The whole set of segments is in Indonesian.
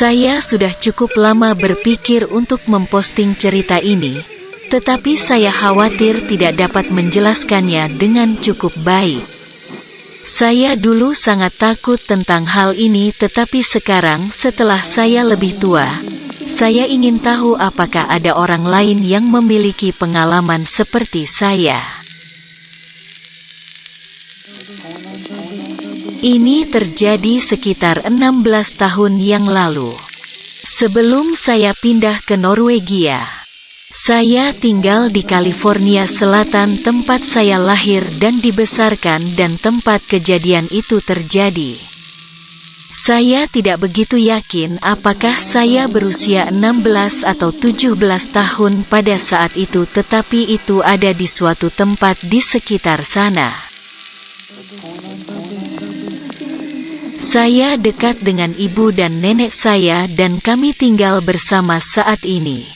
Saya sudah cukup lama berpikir untuk memposting cerita ini, tetapi saya khawatir tidak dapat menjelaskannya dengan cukup baik. Saya dulu sangat takut tentang hal ini, tetapi sekarang setelah saya lebih tua, saya ingin tahu apakah ada orang lain yang memiliki pengalaman seperti saya. Ini terjadi sekitar 16 tahun yang lalu. Sebelum saya pindah ke Norwegia, saya tinggal di California Selatan, tempat saya lahir dan dibesarkan dan tempat kejadian itu terjadi. Saya tidak begitu yakin apakah saya berusia 16 atau 17 tahun pada saat itu, tetapi itu ada di suatu tempat di sekitar sana. Saya dekat dengan ibu dan nenek saya dan kami tinggal bersama saat ini.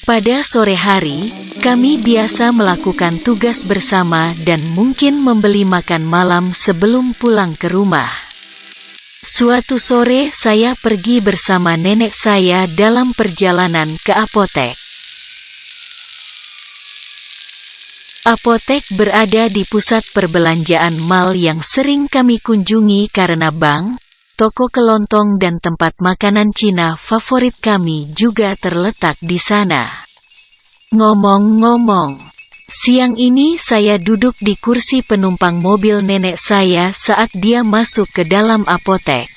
Pada sore hari, kami biasa melakukan tugas bersama dan mungkin membeli makan malam sebelum pulang ke rumah. Suatu sore saya pergi bersama nenek saya dalam perjalanan ke apotek. Apotek berada di pusat perbelanjaan mall yang sering kami kunjungi karena bank, toko kelontong dan tempat makanan Cina favorit kami juga terletak di sana. Ngomong-ngomong, siang ini saya duduk di kursi penumpang mobil nenek saya saat dia masuk ke dalam apotek.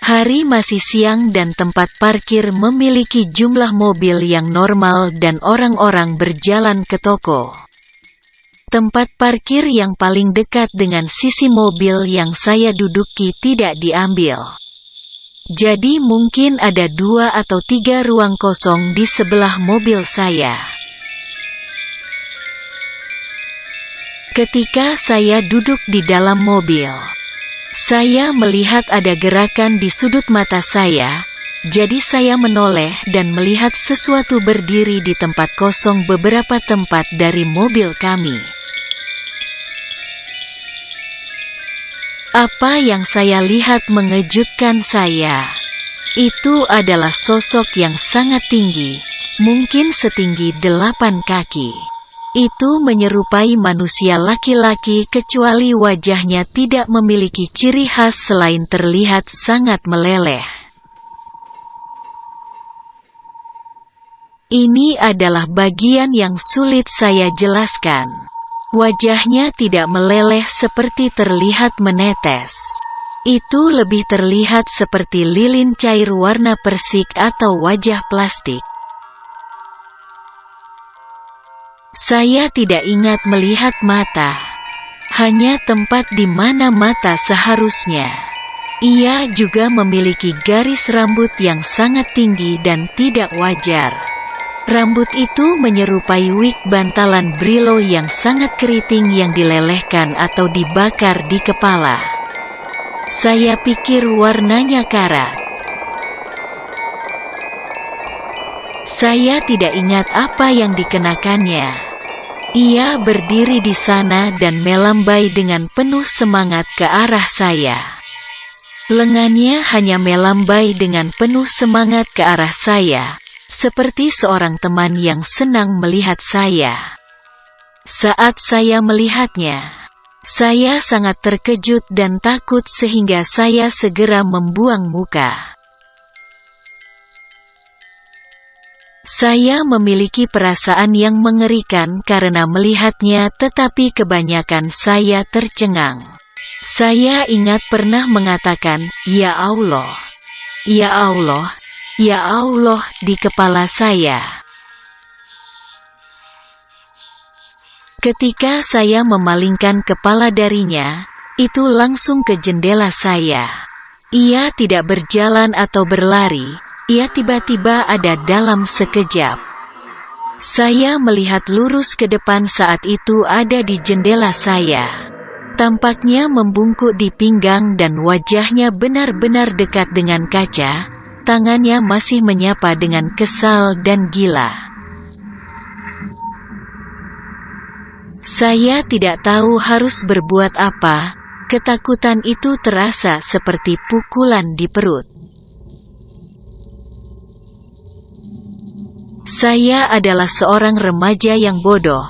Hari masih siang dan tempat parkir memiliki jumlah mobil yang normal dan orang-orang berjalan ke toko. Tempat parkir yang paling dekat dengan sisi mobil yang saya duduki tidak diambil. Jadi mungkin ada 2 atau 3 ruang kosong di sebelah mobil saya. Ketika saya duduk di dalam mobil, saya melihat ada gerakan di sudut mata saya, jadi saya menoleh dan melihat sesuatu berdiri di tempat kosong beberapa tempat dari mobil kami. Apa yang saya lihat mengejutkan saya. Itu adalah sosok yang sangat tinggi, mungkin setinggi 8 kaki. Itu menyerupai manusia laki-laki kecuali wajahnya tidak memiliki ciri khas selain terlihat sangat meleleh. Ini adalah bagian yang sulit saya jelaskan. Wajahnya tidak meleleh seperti terlihat menetes. Itu lebih terlihat seperti lilin cair warna persik atau wajah plastik. Saya tidak ingat melihat mata, hanya tempat di mana mata seharusnya. Ia juga memiliki garis rambut yang sangat tinggi dan tidak wajar. Rambut itu menyerupai wig bantalan Brillo yang sangat keriting yang dilelehkan atau dibakar di kepala. Saya pikir warnanya karat. Saya tidak ingat apa yang dikenakannya. Ia berdiri di sana dan melambai dengan penuh semangat ke arah saya. Lengannya hanya melambai dengan penuh semangat ke arah saya, seperti seorang teman yang senang melihat saya. Saat saya melihatnya, saya sangat terkejut dan takut sehingga saya segera membuang muka. Saya memiliki perasaan yang mengerikan karena melihatnya, tetapi kebanyakan saya tercengang. Saya ingat pernah mengatakan, "Ya Allah, ya Allah, ya Allah," di kepala saya. Ketika saya memalingkan kepala darinya, itu langsung ke jendela saya. Ia tidak berjalan atau berlari, ia tiba-tiba ada dalam sekejap. Saya melihat lurus ke depan saat itu ada di jendela saya. Tampaknya membungkuk di pinggang dan wajahnya benar-benar dekat dengan kaca, tangannya masih menyapa dengan kesal dan gila. Saya tidak tahu harus berbuat apa, ketakutan itu terasa seperti pukulan di perut. Saya adalah seorang remaja yang bodoh,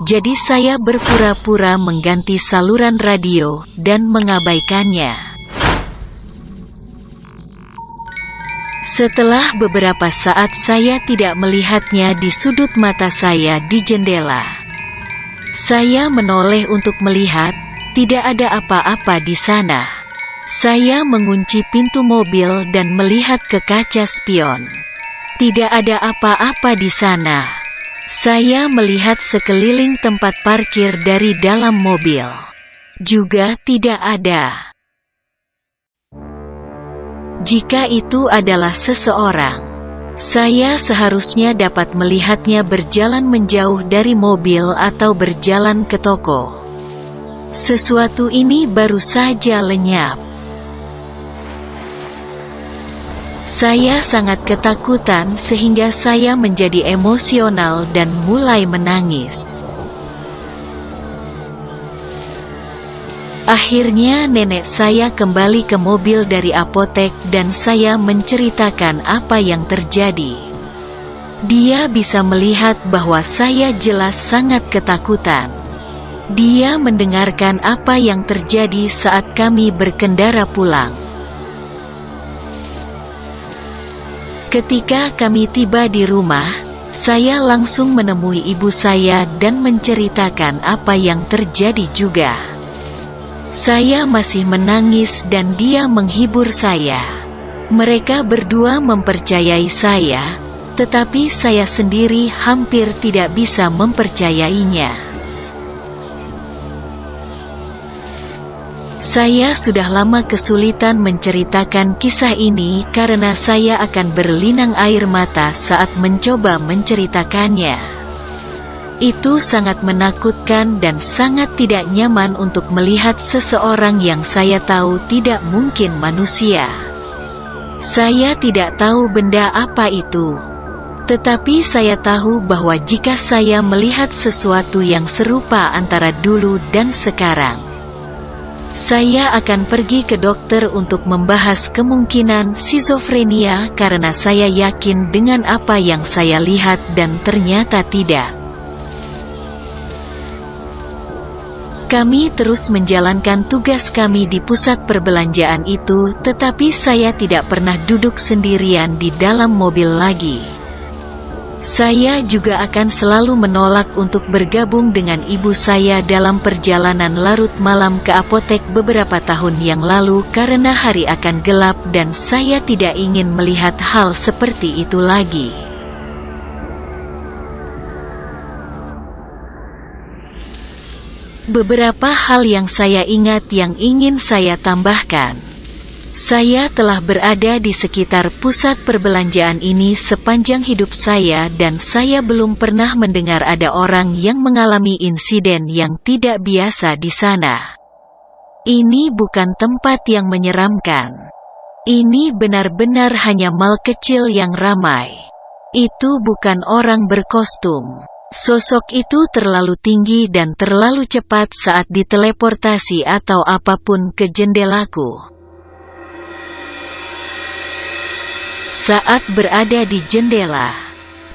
jadi saya berpura-pura mengganti saluran radio dan mengabaikannya. Setelah beberapa saat saya tidak melihatnya di sudut mata saya di jendela. Saya menoleh untuk melihat, tidak ada apa-apa di sana. Saya mengunci pintu mobil dan melihat ke kaca spion. Tidak ada apa-apa di sana. Saya melihat sekeliling tempat parkir dari dalam mobil. Juga tidak ada. Jika itu adalah seseorang, saya seharusnya dapat melihatnya berjalan menjauh dari mobil atau berjalan ke toko. Sesuatu ini baru saja lenyap. Saya sangat ketakutan sehingga saya menjadi emosional dan mulai menangis. Akhirnya nenek saya kembali ke mobil dari apotek dan saya menceritakan apa yang terjadi. Dia bisa melihat bahwa saya jelas sangat ketakutan. Dia mendengarkan apa yang terjadi saat kami berkendara pulang. Ketika kami tiba di rumah, saya langsung menemui ibu saya dan menceritakan apa yang terjadi juga. Saya masih menangis dan dia menghibur saya. Mereka berdua mempercayai saya, tetapi saya sendiri hampir tidak bisa mempercayainya. Saya sudah lama kesulitan menceritakan kisah ini karena saya akan berlinang air mata saat mencoba menceritakannya. Itu sangat menakutkan dan sangat tidak nyaman untuk melihat seseorang yang saya tahu tidak mungkin manusia. Saya tidak tahu benda apa itu. Tetapi saya tahu bahwa jika saya melihat sesuatu yang serupa antara dulu dan sekarang, saya akan pergi ke dokter untuk membahas kemungkinan skizofrenia karena saya yakin dengan apa yang saya lihat dan ternyata tidak. Kami terus menjalankan tugas kami di pusat perbelanjaan itu, tetapi saya tidak pernah duduk sendirian di dalam mobil lagi. Saya juga akan selalu menolak untuk bergabung dengan ibu saya dalam perjalanan larut malam ke apotek beberapa tahun yang lalu karena hari akan gelap dan saya tidak ingin melihat hal seperti itu lagi. Beberapa hal yang saya ingat yang ingin saya tambahkan. Saya telah berada di sekitar pusat perbelanjaan ini sepanjang hidup saya dan saya belum pernah mendengar ada orang yang mengalami insiden yang tidak biasa di sana. Ini bukan tempat yang menyeramkan. Ini benar-benar hanya mal kecil yang ramai. Itu bukan orang berkostum. Sosok itu terlalu tinggi dan terlalu cepat saat diteleportasi atau apapun ke jendelaku. Saat berada di jendela,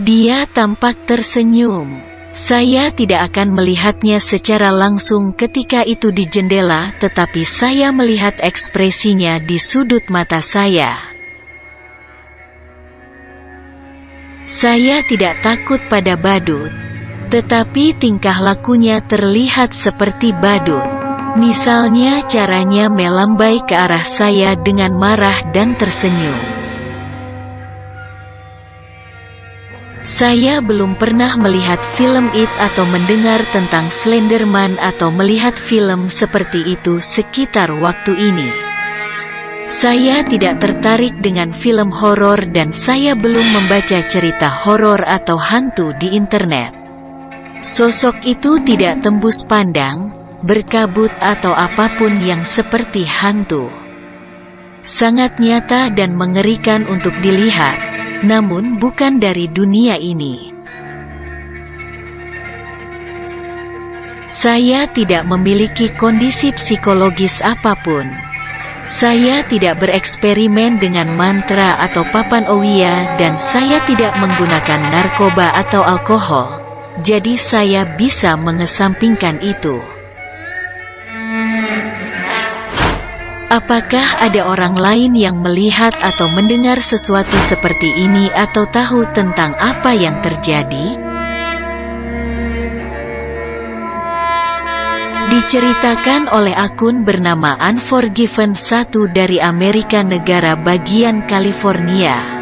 dia tampak tersenyum. Saya tidak akan melihatnya secara langsung ketika itu di jendela, tetapi saya melihat ekspresinya di sudut mata saya. Saya tidak takut pada badut, tetapi tingkah lakunya terlihat seperti badut. Misalnya caranya melambai ke arah saya dengan marah dan tersenyum. Saya belum pernah melihat film It atau mendengar tentang Slenderman atau melihat film seperti itu sekitar waktu ini. Saya tidak tertarik dengan film horor dan saya belum membaca cerita horor atau hantu di internet. Sosok itu tidak tembus pandang, berkabut atau apapun yang seperti hantu. Sangat nyata dan mengerikan untuk dilihat. Namun bukan dari dunia ini. Saya tidak memiliki kondisi psikologis apapun. Saya tidak bereksperimen dengan mantra atau papan owiya dan saya tidak menggunakan narkoba atau alkohol. Jadi saya bisa mengesampingkan itu. Apakah ada orang lain yang melihat atau mendengar sesuatu seperti ini atau tahu tentang apa yang terjadi? Diceritakan oleh akun bernama Unforgiven 1 dari Amerika negara bagian California.